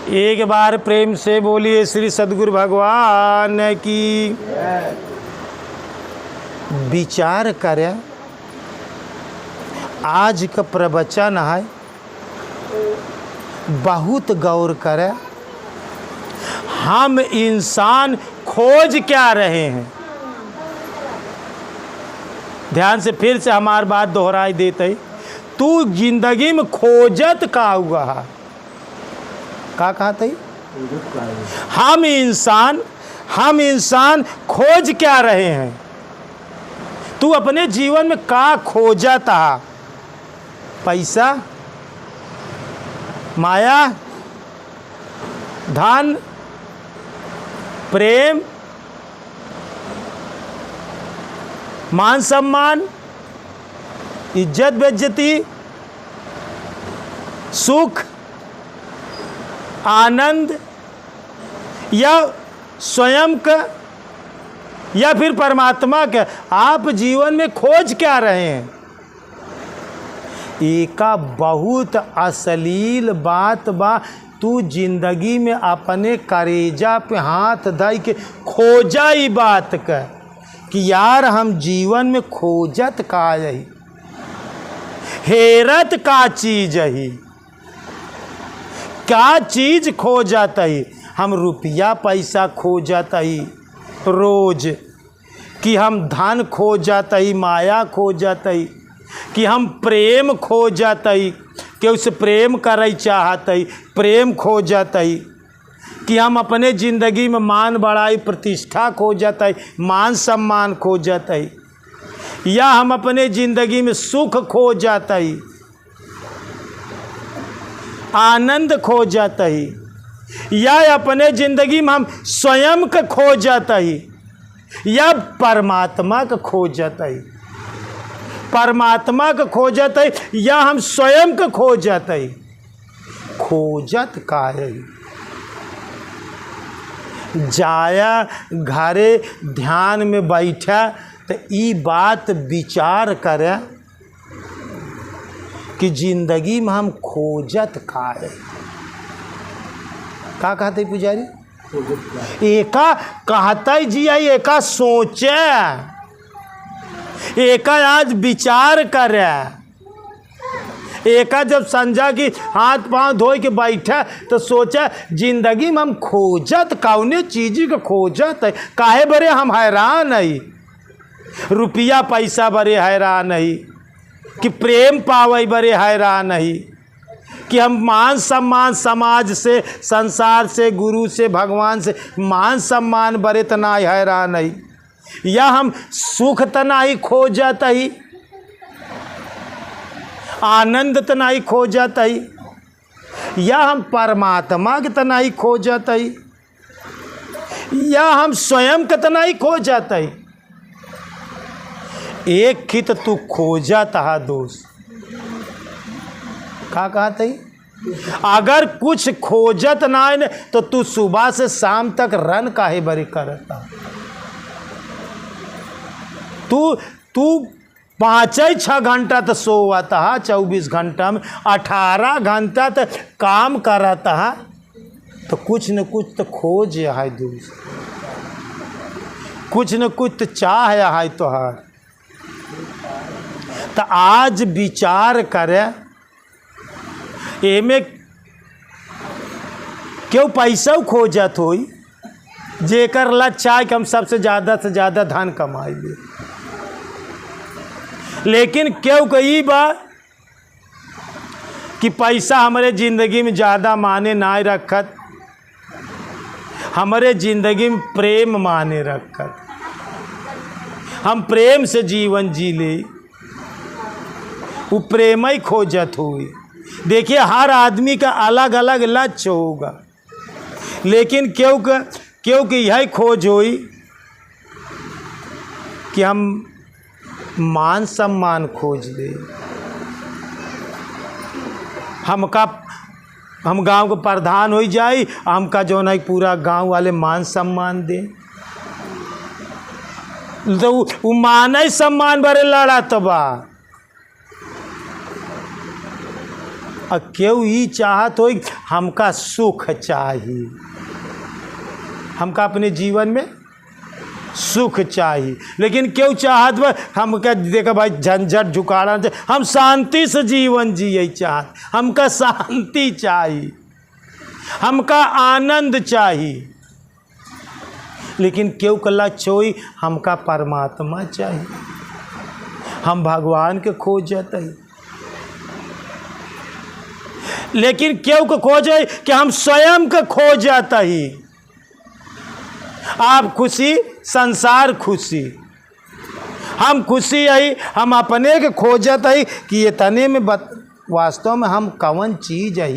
एक बार प्रेम से बोलिए श्री सद्गुरु भगवान की। विचार करें, आज का प्रवचन है, बहुत गौर करें। हम इंसान खोज क्या रहे हैं? ध्यान से फिर से हमारी बात दोहराई देते। तू जिंदगी में खोजत का हुआ है? का कहते? हम इंसान खोज क्या रहे हैं? तू अपने जीवन में का खोजता? पैसा, माया, धन, प्रेम, मान सम्मान, इज्जत बेइज्जती, सुख, आनंद, या स्वयं का, या फिर परमात्मा का? आप जीवन में खोज क्या रहे हैं? एका बहुत अश्लील बात बा। तू जिंदगी में अपने करेजा पे हाथ धइ के खोजा ही बात का कि यार हम जीवन में खोजत का यही, हेरत का चीज ही, क्या चीज खो जाता ही? हम रुपया पैसा खो जाता ही रोज, कि हम धन खो जाता ही, माया खो जाता ही, कि हम प्रेम खो जाता ही, कि उसे प्रेम करई चाहता ही, प्रेम खो जाता ही, कि हम अपने ज़िंदगी में मान बढ़ाई प्रतिष्ठा खो जाता है, मान सम्मान खो जाता है, या हम अपने ज़िंदगी में सुख खो जाता है, आनंद खो जाता है, या अपने ज़िंदगी में हम स्वयं का खो जाता है, या परमात्मा का खो जाता है। परमात्मा का खो जाता है या हम स्वयं का खो जाता है। खोजत का है? जाया घरे ध्यान में बैठा तो ई बात विचार करे कि जिंदगी में हम खोजत का है। का कहते पुजारी? एका कहते जी आई, एका सोचे, एका आज विचार करे। एका जब संजा की हाथ पांव धोए के बैठा तो सोचा जिंदगी में हम खोजत कौने चीज के खोजत है? काहे बरे हम हैरान है? रुपया पैसा बरे हैरान है, कि प्रेम पावे बरे हैरान है, कि हम मान सम्मान समाज से, संसार से, गुरु से, भगवान से मान सम्मान बरे तना हैरान है, या हम सुख तना ही खो जाता ही, आनंद तनाई खो जाता ही, या हम परमात्मा के तनाई खो जाता ही, या हम स्वयं के तनाई खो जाता ही। एक ही तो तू खो जाता है दोस्त। का कहते ही? अगर कुछ खोजत ना है तो तू सुबह से शाम तक रन काहे बरी करता? तू 5-6 घंटा तो सोता है, 24 घंटा में 18 घंटा तो काम करता है, तो कुछ न कुछ तो खोज है दोस्त, कुछ न कुछ तो चाह है तो है। तो आज विचार करे, एमे क्यों पैसा खोजत होई? जेकर लक्ष्य है कि हम सबसे ज़्यादा से ज़्यादा धन कमाएंगे, लेकिन क्यों कही बा कि पैसा हमारे ज़िंदगी में ज़्यादा माने ना रखत, हमारे ज़िंदगी में प्रेम माने रखत। हम प्रेम से जीवन जी ले, वो प्रेम ही खोजत हुई। देखिए हर आदमी का अलग अलग लक्ष्य होगा, लेकिन क्योंकि यही खोज हुई कि हम मान सम्मान खोज ले। हम गांव के प्रधान हो जाए, हमका जो है पूरा गांव वाले मान सम्मान दे, तो वो मान सम्मान बड़े लड़ा तो बा। और केहू ई चाहत हो हमका सुख चाहिए, हमका अपने जीवन में सुख चाहिए। लेकिन क्यों चाहत बा हमका देखा भाई झंझट झुकाड़ा, हम शांति से जीवन जिए चाहत, हमका शांति चाहिए, हमका आनंद चाहिए। लेकिन क्यों कला छोई हमका परमात्मा चाहिए, हम भगवान के खोजत है। लेकिन क्यों को खोजे कि हम स्वयं के खोजत ही। आप खुशी संसार खुशी, हम खुशी आई हम अपने के खोजत है कि इतने में वास्तव में हम कौन चीज है,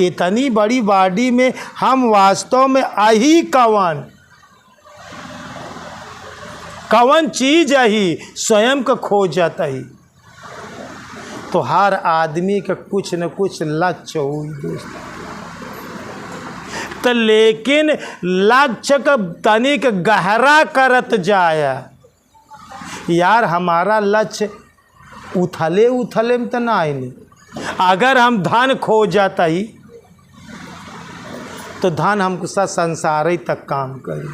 इतनी बड़ी बॉडी में हम वास्तव में आई कौन चीज है, स्वयं का खोजत है। तो हर आदमी का कुछ न कुछ लक्ष्य हुई दोस्त। तो लेकिन लक्ष्य का तनिक गहरा करत जाया यार, हमारा लक्ष्य उथले उथले में तो ना नहीं। अगर हम धन खो जाता ही तो धन हमको संसार ही तक काम करी,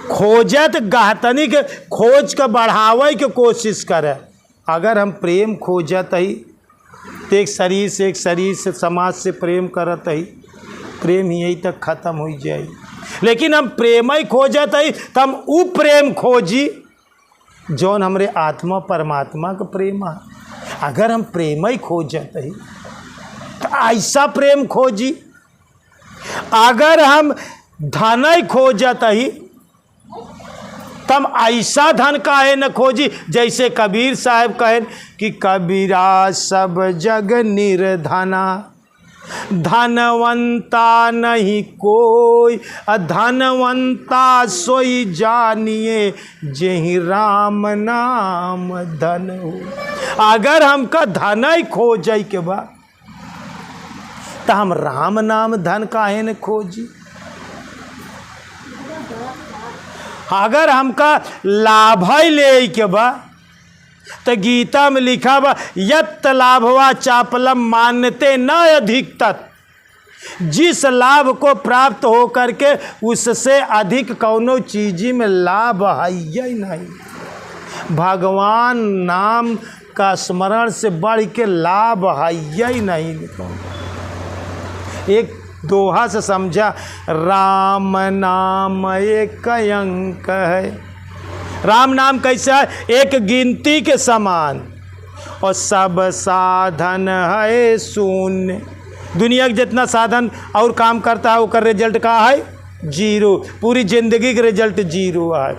खोजत गहतनी के खोज के बढ़ावे के कोशिश करे। अगर हम प्रेम खोजत ही तो एक शरीर से समाज से प्रेम करत ही, प्रेम यही तक खत्म हो जाए। लेकिन हम प्रेम ही खोजत ही तो हम वो प्रेम खोजी जौन हमरे आत्मा परमात्मा का प्रेम है। अगर हम प्रेम ही खोजत ही तो ऐसा प्रेम खोजी। अगर हम धन ही खोजत ही तम ऐसा धन काहे न खोजी। जैसे कबीर साहब कहें कि कबीरा सब जग निर्धना, धनवंता नहीं कोई, धनवंता सोई जानिए जेहि राम नाम धन हो। अगर हमका धन ही खोजै के बा तो हम राम नाम धन काहे न खोजी। अगर हमका लाभ ही ले के बा तो गीता में लिखा बा यत् लाभवा चापलम मान्यते न अधिक तत्। जिस लाभ को प्राप्त हो करके उससे अधिक कौनो चीज में लाभ है ही नहीं। भगवान नाम का स्मरण से बढ़ के लाभ है ही नहीं। एक दोहा से समझा, राम नाम एक अंक है। राम नाम कैसा है? एक गिनती के समान, और सब साधन है शून्य। दुनिया के जितना साधन और काम करता है उसका रिजल्ट का है जीरो, पूरी जिंदगी का रिजल्ट जीरो है।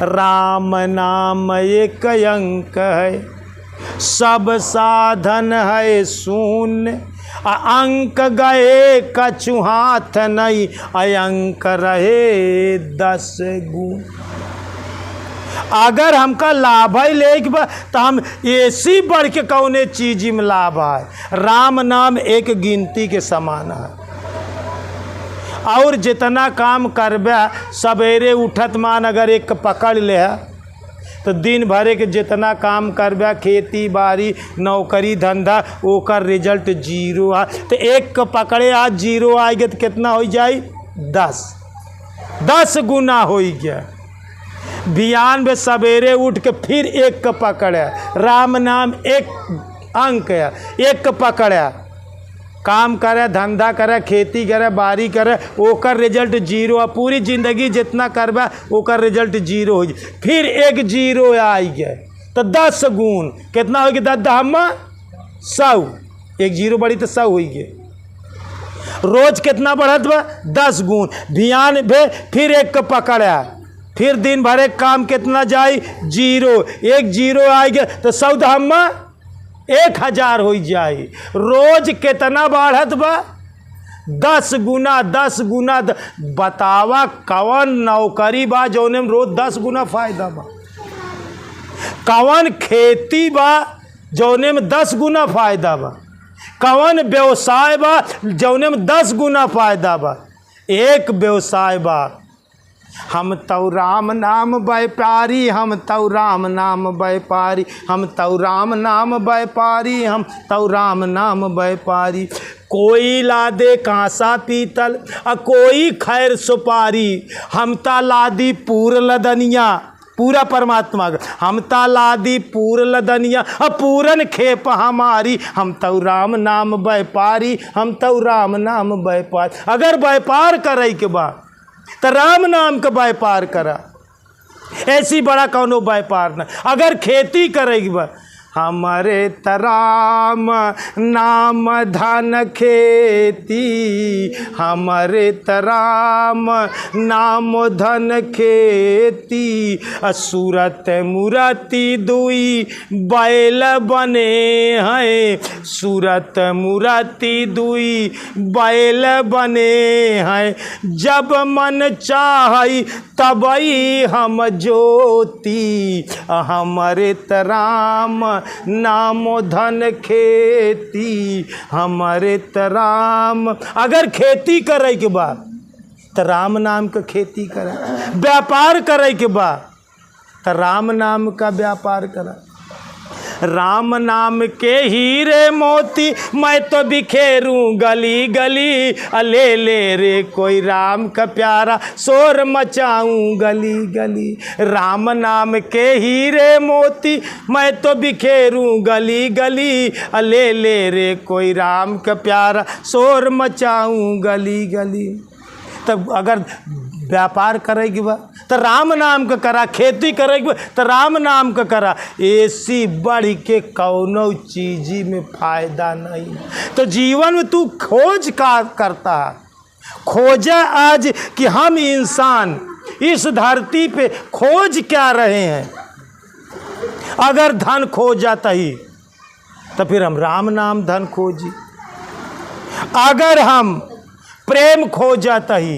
राम नाम एक अंक है, सब साधन है शून्य, अंक गए कछु हाथ नहीं, अंक रहे 10 गुण। अगर हमका लाभ ही ले तो हम ऐसी बढ़ के कौने चीज में लाभ है। राम नाम एक गिनती के समान है। और जितना काम करबे सवेरे उठत मान अगर एक पकड़ ले तो दिन भरे के जितना काम करबे खेती बाड़ी नौकरी धंधा ओकर रिजल्ट जीरो है। तो एक के पकड़े आज जीरो आ गया तो कितना हो जाए 10 गुना हो गया। बिहान में सवेरे उठ के फिर एक के पकड़े, राम नाम एक अंक है, एक के पकड़े काम करे धंधा करे खेती करे बाड़ी करे ओकर रिजल्ट जीरो है। पूरी जिंदगी जितना करबे ओकर रिजल्ट जीरो हो जाए। फिर एक जीरो आ गया तो 10 गुण कितना हो गया 10 हम 100, एक जीरो बढ़ी तो 100 हो गया। रोज कितना बढ़त बा 10 गुण। बिहान भे फिर एक के पकड़ा, फिर दिन भर एक काम कितना जाए जीरो, एक जीरो आ गया तो 100 हम 1000 हो जाए। रोज कितना बढ़त बा 10 गुना 10 गुना। बतावा कौन नौकरी बा जौने में रोज 10 गुना फायदा बा, कौन खेती बा जौने में 10 गुना फायदा बा, कौन व्यवसाय बा जौने में 10 गुना फायदा बा। एक व्यवसाय बा हम तो राम नाम व्यापारी, हम तो राम नाम व्यापारी, हम तो राम नाम व्यापारी, हम तो राम नाम व्यापारी। कोई ला दे कांसा पीतल कोई खैर सुपारी, हम ता लादी पूर लदनिया, पूरा परमात्मा का हम ता लादी पूर लदनिया पूरन खेप हमारी, हम तो राम नाम व्यापारी, हम तो राम नाम व्यापारी। अगर व्यापार करे के बाद तो राम नाम का व्यापार करा, ऐसी बड़ा कौनो व्यापार न। अगर खेती करेगी बा हमारे तराम नाम धन खेती, हमारे तराम नाम धन खेती। सूरत मूर्ति दुई बैल बने हैं, सूरत मूर्ति दुई बैल बने हैं। जब मन चाहे तबई हम ज्योति, हमारे तराम नाम धन खेती, हमारे तराम। अगर खेती करे के बाद तो राम नाम का खेती करे, व्यापार करे के बाद तो राम नाम का व्यापार करा। राम नाम के हीरे मोती मैं तो बिखेरूं गली गली, ले ले रे कोई राम का प्यारा शोर मचाऊं गली गली। राम नाम के हीरे मोती मैं तो बिखेरूं गली गली, ले ले रे कोई राम का प्यारा शोर मचाऊं गली गली। तब अगर व्यापार करेगी बा तो राम नाम का करा, खेती करेगी बा तो राम नाम का करा। ऐसी बढ़ के कौनो चीज़ी में फ़ायदा नहीं। तो जीवन में तू खोज का करता, खोजा आज कि हम इंसान इस धरती पे खोज क्या रहे हैं। अगर धन खो जाता ही तो फिर हम राम नाम धन खोजी। अगर हम प्रेम खो जाता ही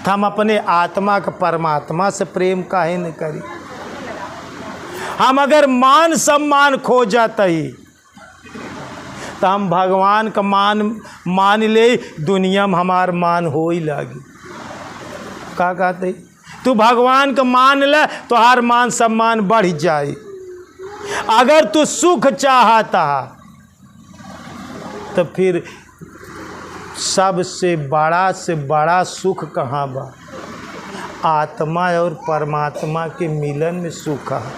तो हम अपने आत्मा का परमात्मा से प्रेम काहे न करी। हम अगर मान सम्मान खो जाता ही तो हम भगवान का मान ले, दुनिया में हमार मान हो ही लागी। का कहते तू भगवान का मान ले तो हर मान सम्मान बढ़ जाए। अगर तू सुख चाहता तो फिर सबसे बड़ा सुख कहाँ बा? आत्मा और परमात्मा के मिलन में सुख है।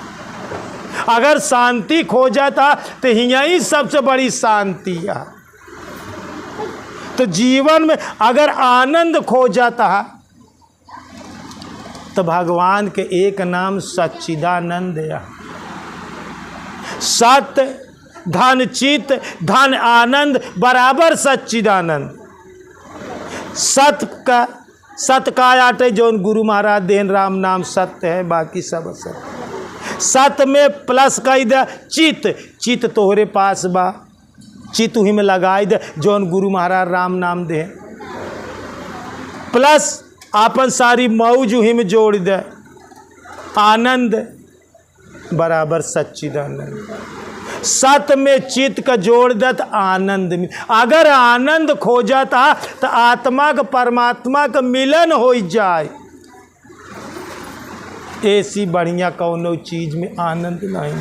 अगर शांति खो जाता तो यही सबसे बड़ी शांति है। तो जीवन में अगर आनंद खो जाता है तो भगवान के एक नाम सच्चिदानंद है। सत्य धन चित धन आनंद बराबर सच्चिदानंद। सत्य का आटे जौन गुरु महाराज देन राम नाम सत्य है, बाकी सब असत्य। सत्य में प्लस कही दे चित तोहरे पास बा, चित ही में लगाई दे जौन गुरु महाराज राम नाम दे, प्लस आपन सारी मौज ही में जोड़ दे। आनंद बराबर सच्चिदानंद। सत्य में चित्त का जोड़ दत आनंद में। अगर आनंद खो जाता तो आत्मा का परमात्मा का मिलन हो जाए। ऐसी बढ़िया कौनो चीज में आनंद नहीं।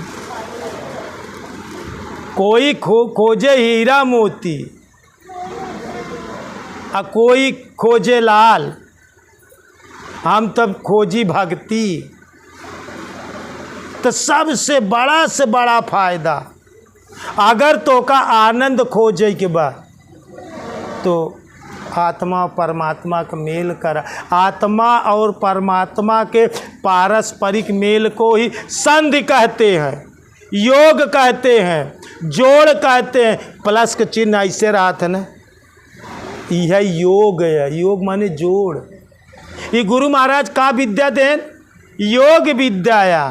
कोई खोजे हीरा मोती कोई खोजे लाल, हम तब खोजी भक्ति। तो सबसे बड़ा से बड़ा फायदा अगर तो का आनंद खोजे के बाद तो आत्मा परमात्मा का मेल करा। आत्मा और परमात्मा के पारस्परिक मेल को ही संधि कहते हैं, योग कहते हैं, जोड़ कहते हैं। प्लस का चिन्ह ऐसे रहा था ना, यह योग है। योग माने जोड़। ये गुरु महाराज का विद्या देन योग विद्या।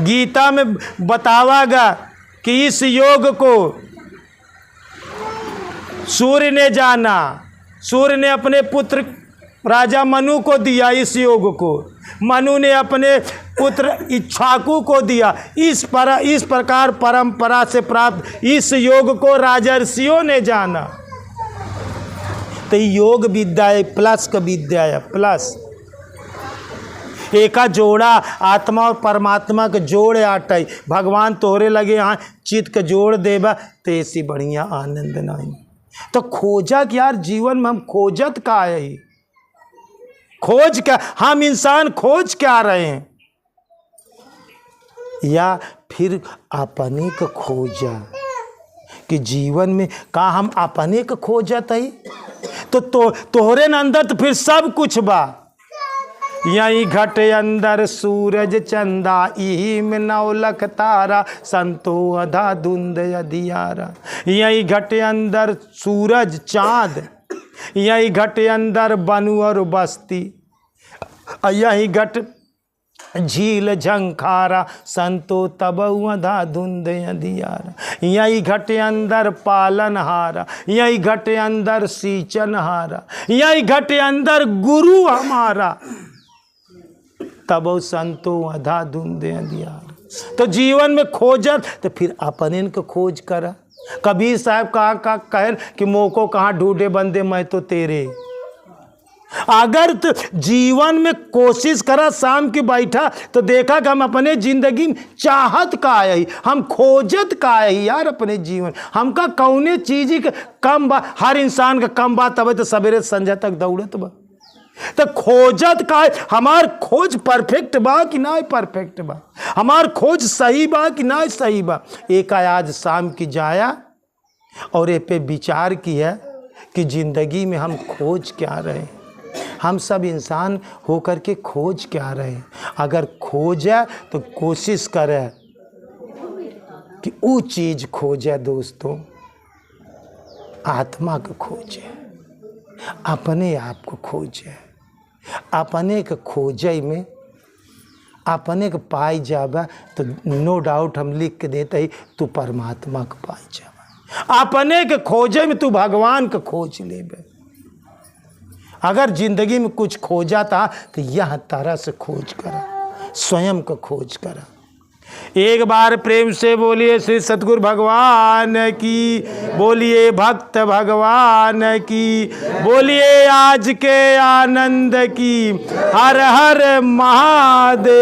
गीता में बतावागा कि इस योग को सूर्य ने जाना, सूर्य ने अपने पुत्र राजा मनु को दिया इस योग को, मनु ने अपने पुत्र इक्ष्वाकु को दिया। इस प्रकार परंपरा से प्राप्त इस योग को राजर्षियों ने जाना। तो योग विद्या है, प्लस का विद्या है, प्लस एका जोड़ा आत्मा और परमात्मा के जोड़ आटई। भगवान तोहरे लगे यहाँ चित्त के जोड़ देबा तो ऐसी बढ़िया आनंद नहीं। तो खोजत यार जीवन में हम खोजत का है, खोज क्या, हम इंसान खोज क्या रहे हैं, या फिर अपने को खोजा कि जीवन में का हम अपने को खोजत है। तो तोहरे अंदर तो फिर सब कुछ बा। यही घट अंदर सूरज चंदा, यही में नौलख तारा, संतो अधा धुंध अधियारा। यही घट अंदर सूरज चांद, यही घट अंदर बनु और बस्ती, यही घट झील झंखारा, संतो तब अधा धुंध अधियारा। यही घट अंदर पालनहारा, यही घट अंदर सींचनहारा, यही घट अंदर गुरु हमारा, तब संतो अधा धुंध अधियारा। तो जीवन में खोजत तो फिर अपने को खोज करा। कबीर साहब कहा कहन कि मोको कहाँ ढूंढे बंदे मैं तो तेरे। अगर तो जीवन में कोशिश करा, शाम की बैठा तो देखा कि हम अपने जिंदगी में चाहत का है, हम खोजत का है यार अपने जीवन। हमका कौने चीज का कम बा, हर इंसान का कम बा, तब तो सवेरे संध्या तक दौड़त बा। तो खोजत का है, हमार खोज परफेक्ट बा कि ना परफेक्ट बा, हमार खोज सही बा कि ना सही बा। एक आज शाम की जाया और ए पे विचार किया कि जिंदगी में हम खोज क्या रहे, हम सब इंसान होकर के खोज क्या रहे। अगर खोजे तो कोशिश करे कि वो चीज खोजे दोस्तों, आत्मा को खोजे, अपने आप को खोजे। अपने के खोजे में अपने को पाई जाबा तो नो डाउट हम लिख के देते ही तू परमात्मा को पाई जाबा। अपने के खोजे में तू भगवान को खोज लेबे। अगर जिंदगी में कुछ खोजा था तो यह तरह से खोज करा, स्वयं को खोज करा। एक बार प्रेम से बोलिए श्री सतगुरु भगवान की, बोलिए भक्त भगवान की, बोलिए आज के आनंद की। हर हर महादेव।